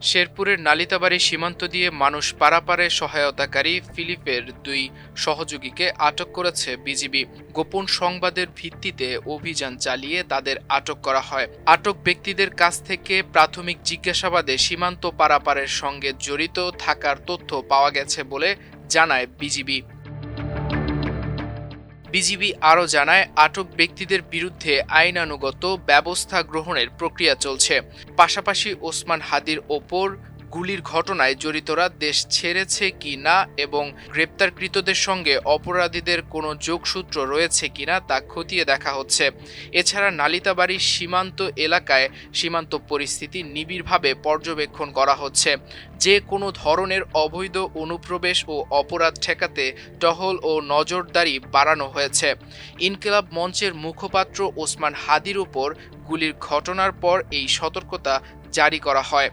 শেরপুরের নালিতাবাড়ী সীমান্ত দিয়ে মানুষ পারাপারে সহায়তাকারী ফিলিপের দুই সহযোগীকে আটক করেছে বিজিবি। গোপন সংবাদের ভিত্তিতে অভিযান চালিয়ে তাদের আটক করা হয়। আটক ব্যক্তিদের কাছ থেকে প্রাথমিক জিজ্ঞাসাবাদে সীমান্ত পারাপারের সঙ্গে জড়িত থাকার তথ্য পাওয়া গেছে বলে জানায় বিজিবি। বিজিবি আরও জানায়, আটক ব্যক্তিদের বিরুদ্ধে আইনানুগত ব্যবস্থা গ্রহণের প্রক্রিয়া চলছে। পাশাপাশি ওসমান হাদির ওপর গুলির ঘটনায় জড়িতরা দেশ ছেড়েছে কি না এবং গ্রেপ্তারকৃতদের সঙ্গে অপরাধীদের কোনো যোগসূত্র রয়েছে কিনা তা খতিয়ে দেখা হচ্ছে। এছাড়া নালিতাবাড়ী সীমান্ত এলাকায় সীমান্ত পরিস্থিতি নিবিড়ভাবে পর্যবেক্ষণ করা হচ্ছে। যে কোনো ধরনের অবৈধ অনুপ্রবেশ ও অপরাধ ঠেকাতে টহল ও নজরদারি বাড়ানো হয়েছে। ইনকিলাব মঞ্চের মুখপাত্র ওসমান হাদির উপর গুলির ঘটনার পর এই সতর্কতা জারি করা হয়।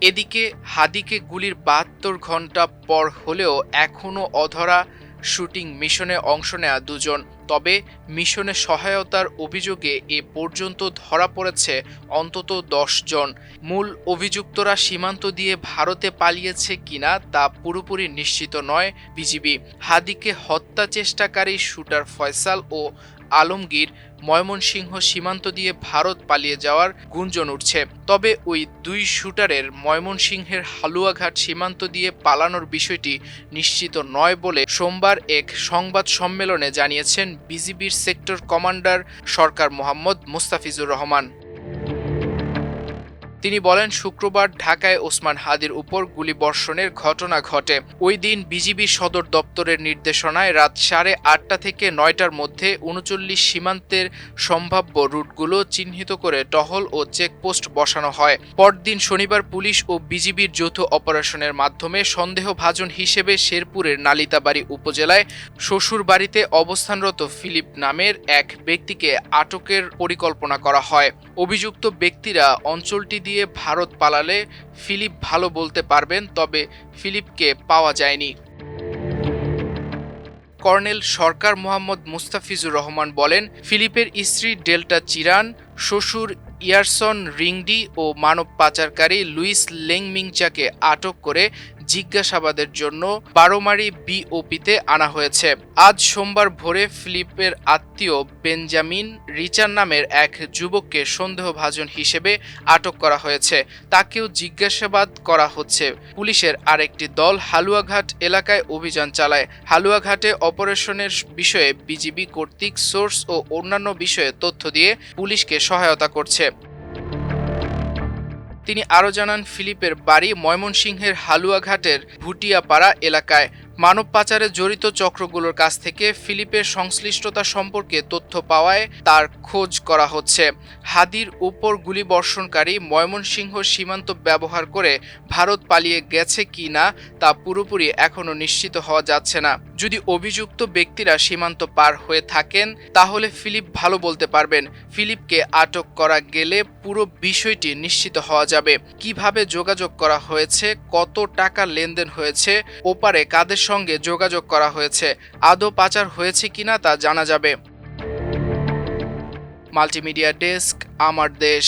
এদিকে হাদিকে গুলির ৭২ ঘণ্টা পর হলেও এখনও অধরা শুটিং মিশনে অংশ নেয়া দুজন। তবে মিশনে সহায়তার অভিযোগে এ পর্যন্ত ধরা পড়েছে অন্তত ১০ জন। মূল অভিযুক্তরা সীমান্ত দিয়ে ভারতে পালিয়েছে কিনা তা পুরোপুরি নিশ্চিত নয় বিজিবি। হাদিকে হত্যা চেষ্টাকারী শুটার ফয়সাল ও আলমগীর ময়মনসিংহ সীমান্ত দিয়ে ভারত পালিয়ে যাওয়ার গুঞ্জন উঠছে। তবে ওই দুই শুটারের ময়মনসিংহের হালুয়াঘাট সীমান্ত দিয়ে পালানোর বিষয়টি নিশ্চিত নয় বলে সোমবার এক সংবাদ সম্মেলনে জানিয়েছেন বিজিবির সেক্টর কমান্ডার সরকার মোহাম্মদ মুস্তাফিজুর রহমান। তিনি বলেন, শুক্রবার ঢাকায় ওসমান হাদির উপর গুলিবর্ষণের ঘটনা ঘটে। ওই দিন বিজিবি সদর দপ্তরের নির্দেশনায় রাত ৮:৩০ থেকে ৯টার মধ্যে ৩৯ সীমান্তের সম্ভাব্য রুটগুলো চিহ্নিত করে টহল ও চেকপোস্ট বসানো হয়। পরদিন শনিবার পুলিশ ও বিজিবির যৌথ অপারেশনের মাধ্যমে সন্দেহভাজন হিসেবে শেরপুরের নালিতাবাড়ী উপজেলায় শ্বশুর বাড়িতে অবস্থানরত ফিলিপ নামের এক ব্যক্তিকে আটকের পরিকল্পনা করা হয়। অভিযুক্ত ব্যক্তিরা অঞ্চলটি দিয়ে ভারত পালালে ফিলিপ ভালো বলতে পারবেন, তবে ফিলিপকে পাওয়া যায়নি। কর্নেল সরকার মোহাম্মদ মুস্তাফিজুর রহমান বলেন, ফিলিপের স্ত্রী ডেল্টা চিরান, শ্বশুর ইয়ারসন রিংডি ও মানব পাচারকারী লুইস লেংমিংচাকে আটক করে জিজ্ঞাসাবাদের জন্য বারোমারি বিওপিতে আনা হয়েছে। আজ সোমবার ভোরে ফিলিপের আত্মীয় বেঞ্জামিন রিচার নামের এক যুবককে সন্দেহভাজন হিসেবে আটক করা হয়েছে। তাকেও জিজ্ঞাসাবাদ করা হচ্ছে। পুলিশের আরেকটি দল হালুয়াঘাট এলাকায় অভিযান চালায়। হালুয়াঘাটে অপারেশনের বিষয়ে বিজিবি কর্তৃক সোর্স ও অন্যান্য বিষয়ে তথ্য দিয়ে পুলিশকে সহায়তা করছে। তিনি আরও জানান, ফিলিপের বাড়ি ময়মনসিংহের হালুয়াঘাটের ভুটিয়াপাড়া এলাকায়। মানব পাচারে জড়িত চক্রগুলোর কাছ থেকে ফিলিপের সংশ্লিষ্টতা সম্পর্কে তথ্য পাওয়ায় তার খোঁজ করা হচ্ছে। হাদির উপর গুলিবর্ষণকারী ময়মনসিংহ সীমান্ত ব্যবহার করে ভারত পালিয়ে গেছে কি না তা পুরোপুরি এখনও নিশ্চিত হওয়া যাচ্ছে না। যদি অভিযুক্ত ব্যক্তিরা সীমান্ত পার হয়ে থাকেন তাহলে ফিলিপ ভালো বলতে পারবেন। ফিলিপকে আটক করা গেলে পুরো বিষয়টি নিশ্চিত হওয়া যাবে। কিভাবে যোগাযোগ করা হয়েছে, কত টাকা লেনদেন হয়েছে, ওপারে কাদের সঙ্গে যোগাযোগ করা হয়েছে, আদৌ পাচার হয়েছে কিনা তা জানা যাবে। মাল্টিমিডিয়া ডেস্ক, আমার দেশ।